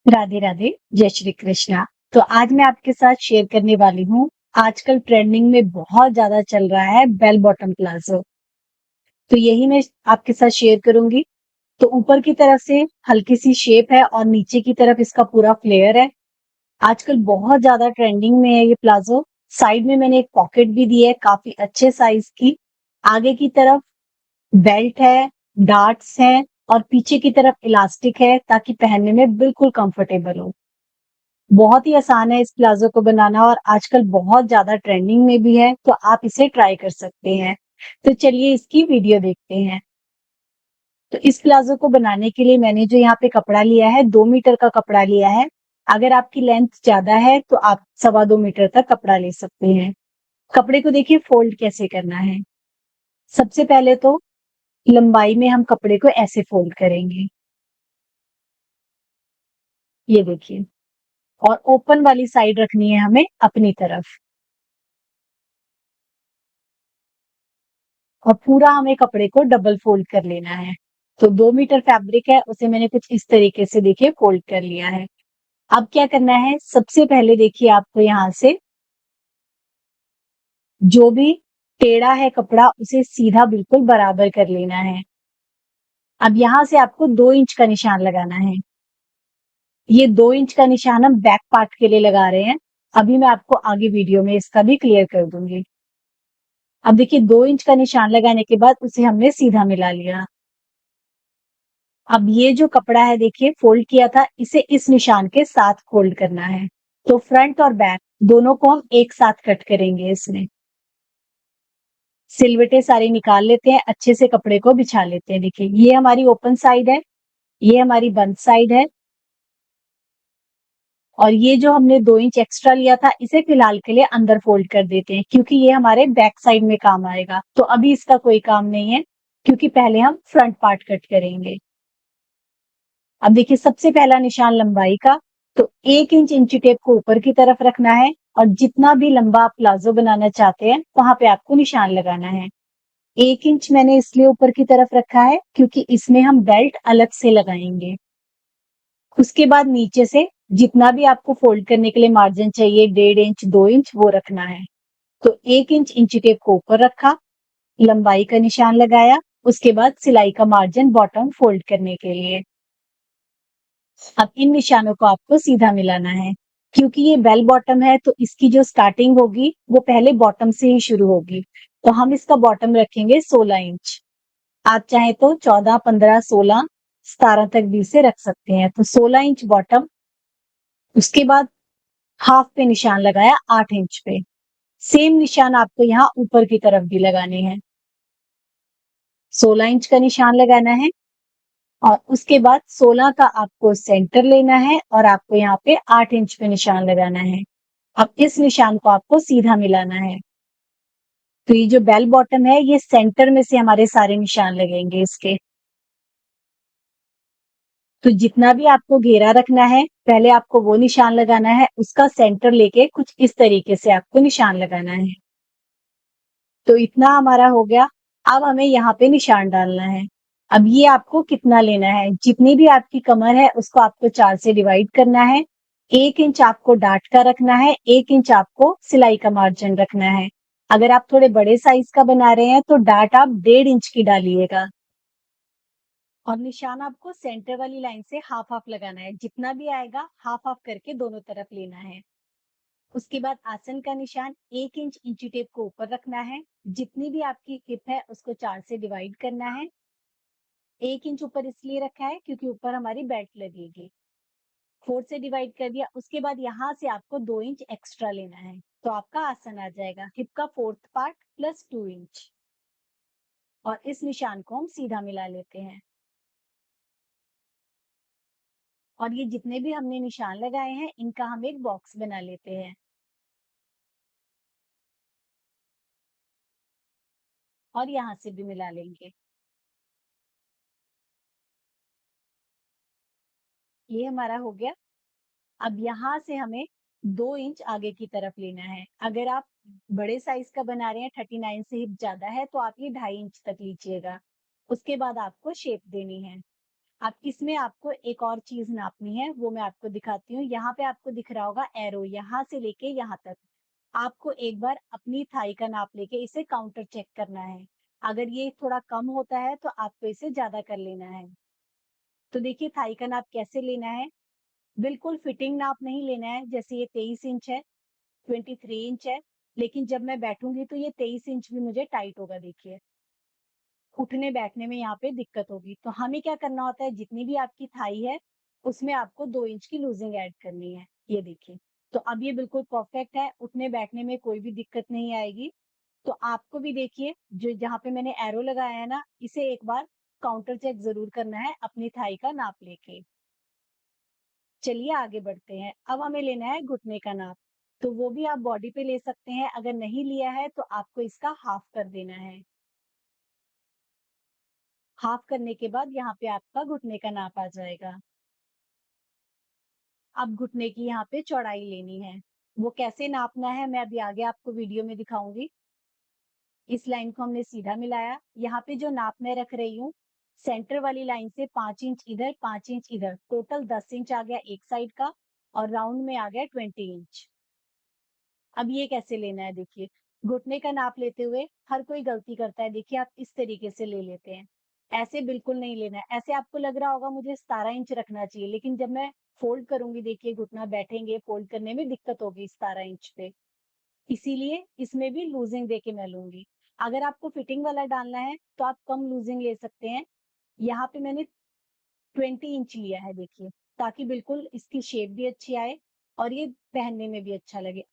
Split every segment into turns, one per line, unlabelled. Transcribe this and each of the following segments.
राधे राधे, जय श्री कृष्णा। तो आज मैं आपके साथ शेयर करने वाली हूँ, आजकल ट्रेंडिंग में बहुत ज़्यादा चल रहा है बेल बॉटम प्लाज़ो। तो यही मैं आपके साथ शेयर करूँगी। तो ऊपर की तरफ से हल्की-सी शेप है और नीचे की तरफ इसका पूरा फ्लेयर है। आजकल बहुत ज़्यादा ट्रेंडिंग में है ये प्लाज़ो। साइड में मैंने एक पॉकेट भी दी है काफ़ी अच्छे साइज़ की। आगे की तरफ बेल्ट है, डार्ट्स हैं और पीछे की तरफ इलास्टिक है ताकि पहनने में बिल्कुल कंफर्टेबल हो। बहुत ही आसान है इस प्लाज़ो को बनाना और आजकल बहुत ज़्यादा ट्रेंडिंग में भी है, तो आप इसे ट्राई कर सकते हैं। तो चलिए इसकी वीडियो देखते हैं। तो इस प्लाज़ो को बनाने के लिए मैंने जो यहाँ पे कपड़ा लिया है, 2 मीटर का कपड़ा लिया है। अगर आपकी लेंथ ज़्यादा है, तो आप सवा 2 मीटर तक कपड़ा ले सकते हैं। कपड़े को देखिए फ़ोल्ड कैसे करना है। सबसे पहले तो लंबाई में हम कपड़े को ऐसे फ़ोल्ड करेंगे। ये देखिए और ओपन वाली साइड रखनी है हमें अपनी तरफ। और पूरा हमें कपड़े को डबल फ़ोल्ड कर लेना है। तो 2 मीटर फैब्रिक है, उसे मैंने कुछ इस तरीके से देखिए फ़ोल्ड कर लिया है। अब क्या करना है, सबसे पहले देखिए आपको यहाँ से जो भी टेढ़ा है कपड़ा, उसे सीधा बिल्कुल बराबर कर लेना है। अब यहाँ से आपको 2 इंच का निशान लगाना है। ये 2 इंच का निशान हम बैक पार्ट के लिए लगा रहे हैं। अभी मैं आपको आगे वीडियो में इसका भी क्लियर कर दूँगी। अब देखिए 2 इंच का निशान लगाने के बाद उसे हमने सीधा मिला लिया। अब ये जो कपड़ा है देखिए फ़ोल्ड किया था, इसे इस निशान के साथ फ़ोल्ड करना है। तो फ्रंट और बैक दोनों को हम एक साथ कट करेंगे इसमें। सिलवटें सारी निकाल लेते हैं, अच्छे से कपड़े को बिछा लेते हैं। देखिए ये हमारी ओपन साइड है, ये हमारी बंद साइड है और ये जो हमने 2 इंच एक्स्ट्रा लिया था, इसे फिलहाल के लिए अंदर फ़ोल्ड कर देते हैं क्योंकि ये हमारे बैक साइड में काम आएगा। तो अभी इसका कोई काम नहीं है क्योंकि पहले हम फ्रंट पार्ट कट करेंगे। अब देखिए सबसे पहला निशान लंबाई का, तो 1 इंच इंची टेप को ऊपर की तरफ रखना है और जितना भी लंबा आप प्लाज़ो बनाना चाहते हैं, वहाँ पे आपको निशान लगाना है। 1 इंच मैंने इसलिए ऊपर की तरफ रखा है क्योंकि इसमें हम बेल्ट अलग से लगाएँगे। उसके बाद नीचे से जितना भी आपको फ़ोल्ड करने के लिए मार्जिन चाहिए 1.5 इंच, 2 इंच वो रखना है। तो 1 इंच इंची टेप को ऊपर रखा, लंबाई का निशान लगाया, उसके बाद सिलाई का मार्जिन बॉटम फ़ोल्ड करने के लिए। अब इन निशानों को आपको सीधा मिलाना है। क्योंकि ये बेल बॉटम है तो इसकी जो स्टार्टिंग होगी वो पहले बॉटम से ही शुरू होगी। तो हम इसका बॉटम रखेंगे 16 इंच। आप चाहें तो 14, 15, 16, 17 तक भी इसे रख सकते हैं। तो 16 इंच बॉटम, उसके बाद हाफ पे निशान लगाया 8 इंच पे। सेम निशान आपको यहाँ ऊपर की तरफ भी लगाने हैं। 16 इंच का निशान लगाना है और उसके बाद 16 का आपको सेंटर लेना है और आपको यहाँ पे 8 इंच पे निशान लगाना है। अब इस निशान को आपको सीधा मिलाना है। तो ये जो बेल बॉटम है, ये सेंटर में से हमारे सारे निशान लगेंगे इसके। तो जितना भी आपको घेरा रखना है, पहले आपको वो निशान लगाना है, उसका सेंटर लेके कुछ इस तरीके से आपको निशान लगाना है। तो इतना हमारा हो गया। अब हमें यहाँ पे निशान डालना है। अब ये आपको कितना लेना है, जितनी भी आपकी कमर है उसको आपको 4 से डिवाइड करना है। 1 इंच आपको डाट का रखना है, 1 इंच आपको सिलाई का मार्जिन रखना है। अगर आप थोड़े बड़े साइज का बना रहे हैं तो डाट आप 1.5 इंच की डालिएगा। और निशान आपको सेंटर वाली लाइन से हाफ हाफ लगाना है, जितना भी आएगा हाफ हाफ करके दोनों तरफ लेना है। उसके बाद आसन का निशान 1 इंच इंची टेप को ऊपर रखना है। जितनी भी आपकी हिप है उसको 4 से डिवाइड करना है। 1 इंच ऊपर इसलिए रखा है क्योंकि ऊपर हमारी बेल्ट लगेगी। 4 से डिवाइड कर दिया, उसके बाद यहाँ से आपको 2 इंच एक्स्ट्रा लेना है। तो आपका आसन आ जाएगा हिप का 4th पार्ट प्लस 2 इंच। और इस निशान को हम सीधा मिला लेते हैं। और ये जितने भी हमने निशान लगाए हैं, इनका हम एक बॉक्स बना लेते हैं। और यहाँ से भी मिला लेंगे। ये हमारा हो गया। अब यहाँ से हमें 2 इंच आगे की तरफ लेना है। अगर आप बड़े साइज का बना रहे हैं, 39 से हिप ज़्यादा है, तो आप ये 2.5 इंच तक लीजिएगा। उसके बाद आपको शेप देनी है। अब इसमें आपको एक और चीज़ नापनी है, वो मैं आपको दिखाती हूँ। यहाँ पे आपको दिख रहा होगा एरो, यहाँ से लेके यहाँ तक। आपको एक बार अपनी थाई का नाप लेके इसे काउंटर चेक करना है। अगर ये थोड़ा कम होता है तो आपको इसे ज़्यादा कर लेना है। तो देखिए थाई का नाप कैसे लेना है, बिल्कुल फिटिंग नाप नहीं लेना है। जैसे ये 23 इंच है, 23 इंच है, लेकिन जब मैं बैठूँगी तो ये 23 इंच भी मुझे टाइट होगा देखिए। उठने-बैठने में यहाँ पे दिक्कत होगी। तो हमें क्या करना होता है, जितनी भी आपकी थाई है, उसमें आपको 2 इंच की लूज़िंग ऐड करनी है। ये देखिए। तो अब ये बिल्कुल परफेक्ट है, उठने-बैठने में कोई भी दिक्कत नहीं आएगी। तो आपको भी देखिए, जो जहाँ पे मैंने एरो लगाया है ना, इसे एक बार काउंटर चेक ज़रूर करना है अपनी थाई का नाप लेके। चलिए आगे बढ़ते हैं। अब हमें लेना है घुटने का नाप। तो वो भी आप बॉडी पे ले सकते हैं, अगर नहीं लिया है तो आपको इसका हाफ कर देना है। हाफ करने के बाद यहाँ पे आपका घुटने का नाप आ जाएगा। अब घुटने की यहाँ पे चौड़ाई लेनी है। वो कैसे नापना है मैं अभी आगे आपको वीडियो में दिखाऊँगी। इस लाइन को हमने सीधा मिलाया। यहाँ पे जो नाप मैं रख रही हूँ, सेंटर वाली लाइन से 5 इंच इधर, 5 इंच इधर, टोटल 10 इंच आ गया एक साइड का और राउंड में आ गया 20 इंच। अब ये कैसे लेना है देखिए, घुटने का नाप लेते हुए हर कोई गलती करता है, देखिए आप इस तरीके से ले लेते हैं। ऐसे बिल्कुल नहीं लेना है, ऐसे आपको लग रहा होगा मुझे 17 इंच रखना चाहिए, लेकिन जब मैं फ़ोल्ड करूँगी देखिए घुटना बैठेंगे, फ़ोल्ड करने में दिक्कत होगी 17 इंच पे। इसीलिए इसमें भी लूज़िंग देके मैं लूँगी। अगर आपको फिटिंग वाला डालना है, तो आप कम लूज़िंग ले सकते हैं। यहाँ पे मैंने 20 इंच लिया है देखिए, ताकि बिल्कुल इसकी शेप भी अच्छी आए और ये पहनने में भी अच्छा लगे।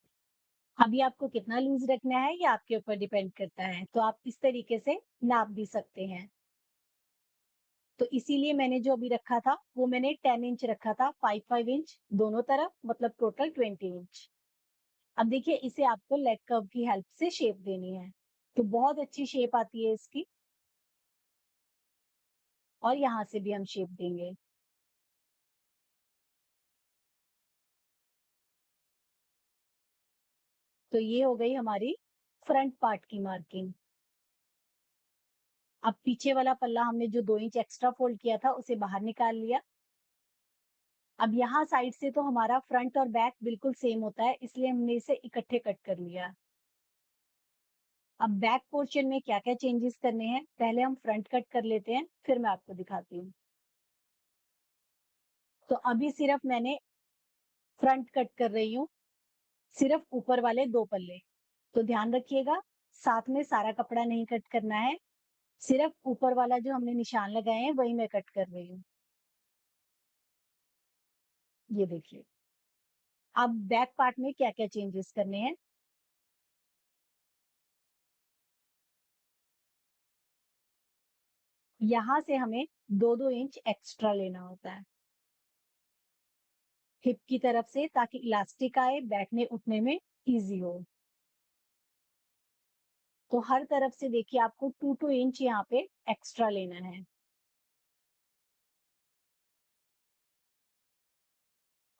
अभी आपको कितना लूज़ रखना है ये आपके ऊपर डिपेंड करता है, तो आप इस तरीके से नाप भी सकते हैं। तो इसीलिए मैंने जो अभी रखा था, वो मैंने 10 इंच रखा था, 5-5 इंच दोनों तरफ मतलब टोटल 20 इंच। अब देखिए इसे आपको लेग कर्व की हेल्प से शेप देनी है, तो बहुत अच्छी शेप आती है इसकी और यहाँ से भी हम शेप देंगे। तो ये हो गई हमारी फ्रंट पार्ट की मार्किंग। अब पीछे वाला पल्ला हमने जो 2 इंच एक्स्ट्रा फोल्ड किया था, उसे बाहर निकाल लिया। अब यहाँ साइड से तो हमारा फ्रंट और बैक बिल्कुल सेम होता है, इसलिए हमने इसे इकट्ठे कट कर लिया। अब बैक पोर्शन में क्या-क्या चेंजेस करने हैं, पहले हम फ्रंट कट कर लेते हैं, फिर मैं आपको दिखाती हूँ। तो अभी सिर्फ मैंने फ्रंट कट कर रही हूँ, सिर्फ ऊपर वाले 2 पल्ले। तो ध्यान रखिएगा, साथ में सारा कपड़ा नहीं कट करना है, सिर्फ ऊपर वाला जो हमने निशान लगाए हैं, वही मैं कट कर रही हूँ। ये देखिए। अब बैक पार्ट में क्या-क्या चेंजेस करने हैं, यहाँ से हमें 2-2 इंच एक्स्ट्रा लेना होता है। हिप की तरफ से ताकि इलास्टिक आए, बैठने-उठने में ईज़ी हो। तो हर तरफ से देखिए आपको 2-2 इंच यहाँ पे एक्स्ट्रा लेना है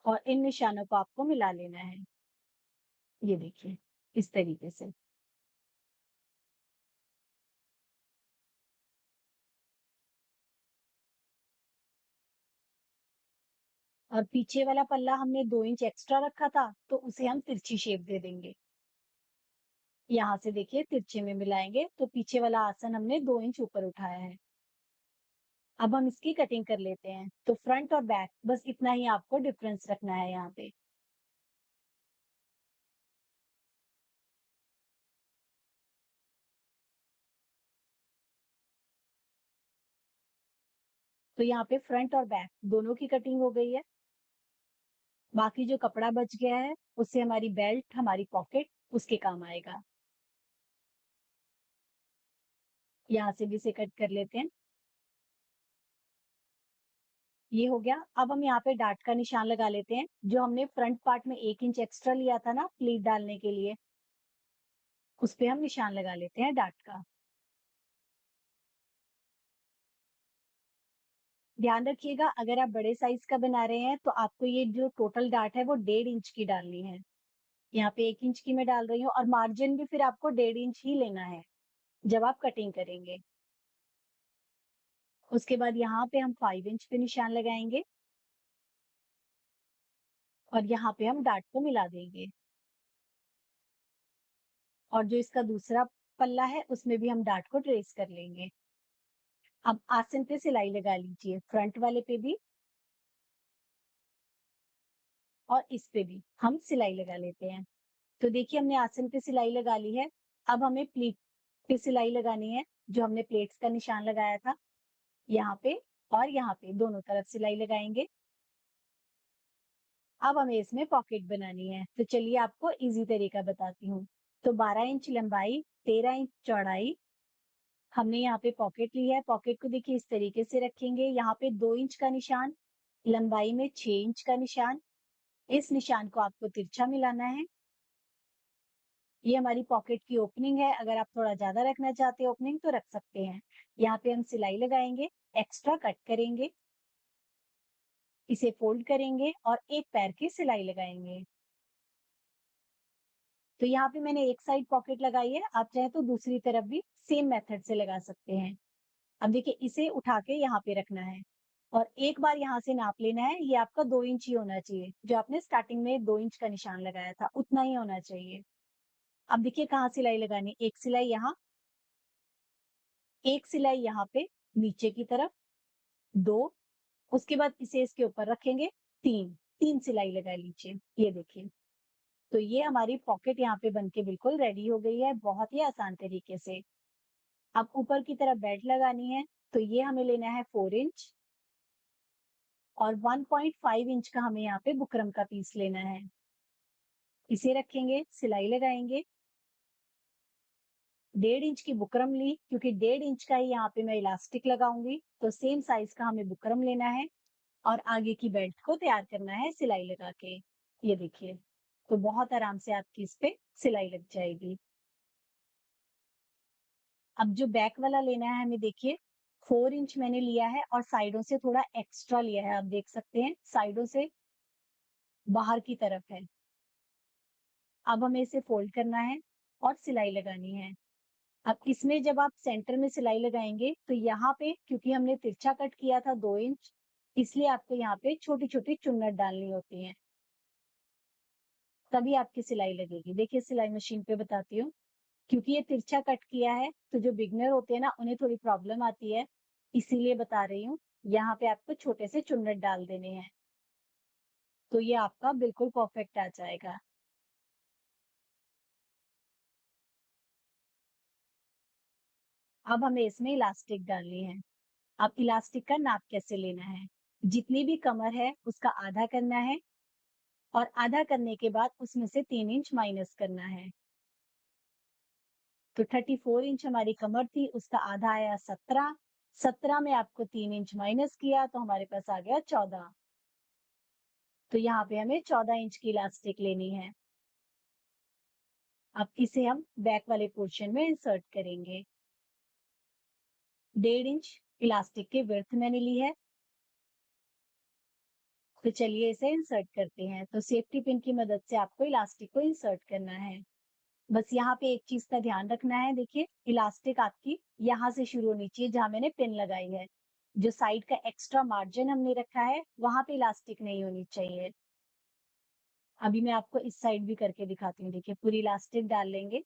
और इन निशानों को आपको मिला लेना है। ये देखिए, इस तरीके से। और पीछे वाला पल्ला हमने 2 इंच एक्स्ट्रा रखा था, तो उसे हम तिरछी शेप दे देंगे। यहाँ से देखिए तिरछे में मिलाएँगे, तो पीछे वाला आसन हमने 2 इंच ऊपर उठाया है। अब हम इसकी कटिंग कर लेते हैं। तो फ्रंट और बैक बस इतना ही आपको डिफरेंस रखना है यहाँ पे। तो यहाँ पे फ्रंट और बैक दोनों की कटिंग हो गई है। बाकी जो कपड़ा बच गया है, उससे हमारी बेल्ट, हमारी पॉकेट उसके काम आएगा। यहाँ से भी इसे कट कर लेते हैं। ये हो गया। अब हम यहाँ पे डार्ट का निशान लगा लेते हैं। जो हमने फ्रंट पार्ट में 1 इंच एक्स्ट्रा लिया था ना प्लीट डालने के लिए, उस पे हम निशान लगा लेते हैं डार्ट का। ध्यान रखिएगा अगर आप बड़े साइज़ का बना रहे हैं, तो आपको ये जो टोटल डार्ट है वो 1.5 इंच की डालनी है। यहाँ पे 1 इंच की मैं डाल रही हूँ और मार्जिन भी फिर आपको 1.5 इंच ही लेना है, जब आप कटिंग करेंगे। उसके बाद यहाँ पे हम 5 इंच पे निशान लगाएंगे और यहाँ पे हम डार्ट को मिला देंगे। और जो इसका दूसरा पल्ला है उसमें भी हम डार्ट को ट्रेस कर लेंगे। अब आसन पे सिलाई लगा लीजिए, फ्रंट वाले पे भी और इस पे भी हम सिलाई लगा लेते हैं। तो देखिए हमने आसन पे सिलाई लगा ली है। अब हमें प्लीट पे सिलाई लगानी है, जो हमने प्लेट्स का निशान लगाया था, यहाँ पे और यहाँ पे दोनों तरफ सिलाई लगाएंगे। अब हमें इसमें पॉकेट बनानी है, तो चलिए आपको इजी तरीका बताती हूँ। तो 12 इंच लंबाई, 13 इंच चौड़ाई हमने यहाँ पे पॉकेट ली है। पॉकेट को देखिए इस तरीके से रखेंगे, यहाँ पे 2 इंच का निशान, लंबाई में 6 इंच का निशान। इस निशान को आपको तिरछा मिलाना है। ये हमारी पॉकेट की ओपनिंग है, अगर आप थोड़ा ज्यादा रखना चाहते हैं ओपनिंग तो रख सकते हैं। यहाँ पे हम सिलाई लगाएंगे, एक्स्ट्रा कट करेंगे, इसे फोल्ड करेंगे और एक पैर की सिलाई लगाएंगे। तो यहाँ पे मैंने एक साइड पॉकेट लगाई है, आप चाहे तो दूसरी तरफ भी सेम मेथड से लगा सकते हैं। अब देखिए इसे उठा के यहाँ पे रखना है और एक बार यहाँ से नाप लेना है, ये आपका 2 इंच ही होना चाहिए। जो आपने स्टार्टिंग में 2 इंच का निशान लगाया था उतना ही होना चाहिए। अब देखिए कहाँ सिलाई लगानी, एक सिलाई यहाँ, एक सिलाई यहाँ पे नीचे की तरफ, 2, उसके बाद इसे इसके ऊपर रखेंगे, 3, 3 सिलाई लगा लीजिए। ये देखिए, तो ये हमारी पॉकेट यहाँ पे बनके बिल्कुल रेडी हो गई है, बहुत ही आसान तरीके से। अब ऊपर की तरफ बेल्ट लगानी है, तो ये हमें लेना है 4 इंच और 1.5 इंच का हमें यहाँ पे बुकरम का पीस लेना है। इसे रखेंगे, सिलाई लगाएंगे, 1.5 इंच की बुकरम ली, क्योंकि 1.5 इंच का ही यहाँ पे मैं इलास्टिक लगाऊंगी, तो सेम साइज का हमें बुकरम लेना है और आगे की बेल्ट को तैयार करना है सिलाई लगा के। ये देखिए, तो बहुत आराम से आपकी इस पे सिलाई लग जाएगी। अब जो बैक वाला लेना है हमें, देखिए 4 इंच मैंने लिया है और साइडों से थोड़ा एक्स्ट्रा लिया है, आप देख सकते हैं साइडों से बाहर की तरफ है। अब हमें इसे फोल्ड करना है और सिलाई लगानी है। अब इसमें जब आप सेंटर में सिलाई लगाएंगे तो यहाँ पे, क्योंकि हमने तिरछा कट किया था 2 इंच, इसलिए आपको यहाँ पे छोटी छोटी चुन्नट डालनी होती है, तभी आपकी सिलाई लगेगी। देखिए सिलाई मशीन पे बताती हूँ, क्योंकि ये तिरछा कट किया है तो जो बिगनर होते हैं ना उन्हें थोड़ी प्रॉब्लम आती है, इसीलिए बता रही हूँ। यहाँ पे आपको छोटे से चुन्नट डाल देने हैं, तो ये आपका बिल्कुल परफेक्ट आ जाएगा। अब हमें इसमें इलास्टिक डालनी है। अब इलास्टिक का नाप कैसे लेना है, जितनी भी कमर है उसका आधा करना है और आधा करने के बाद उसमें से 3 इंच माइनस करना है। तो 34 इंच हमारी कमर थी, उसका आधा आया 17, 17 में आपको 3 इंच माइनस किया तो हमारे पास आ गया 14। तो यहाँ पे हमें 14 इंच की इलास्टिक लेनी है। अब इसे हम बैक वाले पोर्शन में इंसर्ट करेंगे। 1.5 इंच इलास्टिक की विड्थ मैंने ली है, तो चलिए इसे इंसर्ट करते हैं। तो सेफ्टी पिन की मदद से आपको इलास्टिक को इंसर्ट करना है। बस यहाँ पे एक चीज का ध्यान रखना है, देखिए इलास्टिक आपकी यहाँ से शुरू होनी चाहिए जहां मैंने पिन लगाई है। जो साइड का एक्स्ट्रा मार्जिन हमने रखा है वहां पे इलास्टिक नहीं होनी चाहिए। अभी मैं आपको इस साइड भी करके दिखाती हूँ, देखिए पूरी इलास्टिक डाल लेंगे।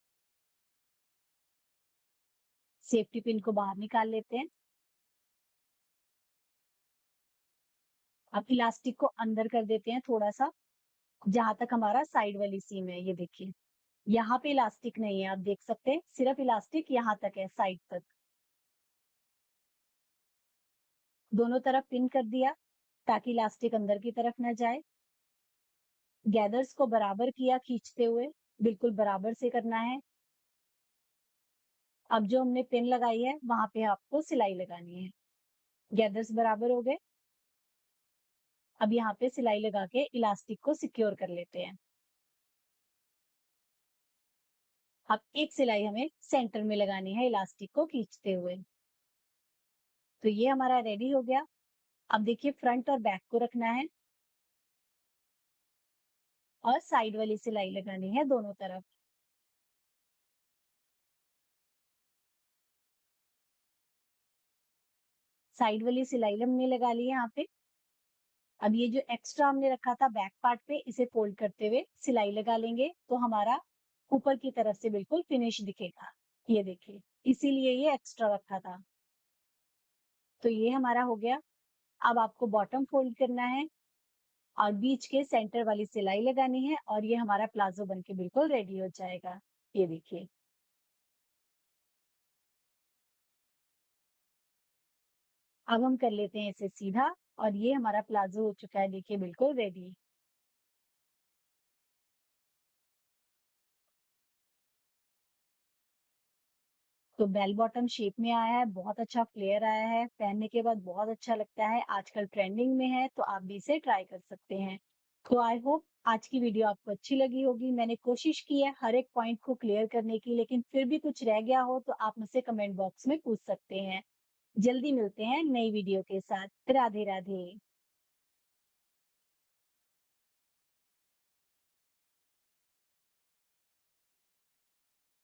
सेफ्टी पिन को बाहर निकाल लेते हैं। अब इलास्टिक को अंदर कर देते हैं थोड़ा सा, जहां तक हमारा साइड वाली सीम है। ये देखिए यहाँ पे इलास्टिक नहीं है, आप देख सकते हैं सिर्फ इलास्टिक यहाँ तक है, साइड तक। दोनों तरफ पिन कर दिया ताकि इलास्टिक अंदर की तरफ ना जाए। गैदर्स को बराबर किया खींचते हुए, बिल्कुल बराबर से करना है। अब जो हमने पिन लगाई है वहां पे आपको सिलाई लगानी है। गैदर्स बराबर हो गए। अब यहाँ पे सिलाई लगा के इलास्टिक को सिक्योर कर लेते हैं। अब एक सिलाई हमें सेंटर में लगानी है इलास्टिक को खींचते हुए। तो ये हमारा रेडी हो गया। अब देखिए फ्रंट और बैक को रखना है और साइड वाली सिलाई लगानी है दोनों तरफ। साइड वाली सिलाई हमने लगा ली है यहाँ पे। अब ये जो एक्स्ट्रा हमने रखा था बैक पार्ट पे, इसे फोल्ड करते हुए सिलाई लगा लेंगे, तो हमारा ऊपर की तरफ से बिल्कुल फिनिश दिखेगा। ये देखिए, इसीलिए ये एक्स्ट्रा रखा था। तो ये हमारा हो गया। अब आपको बॉटम फोल्ड करना है और बीच के सेंटर वाली सिलाई लगानी है और ये हमारा प्लाज़ो बन के बिल्कुल रेडी हो जाएगा। ये देखिए। अब हम कर लेते हैं इसे सीधा और ये हमारा प्लाज़ो हो चुका है, देखिए बिल्कुल रेडी। तो बेल बॉटम शेप में आया है, बहुत अच्छा फ्लेयर आया है, पहनने के बाद बहुत अच्छा लगता है, आजकल ट्रेंडिंग में है, तो आप भी इसे ट्राई कर सकते हैं। तो आई होप आज की वीडियो आपको अच्छी लगी होगी। मैंने कोशिश की है हर एक पॉइंट को क्लियर करने की, लेकिन फिर भी कुछ रह गया हो तो आप मुझसे कमेंट बॉक्स में पूछ सकते हैं। जल्दी मिलते हैं नई वीडियो के साथ। राधे राधे।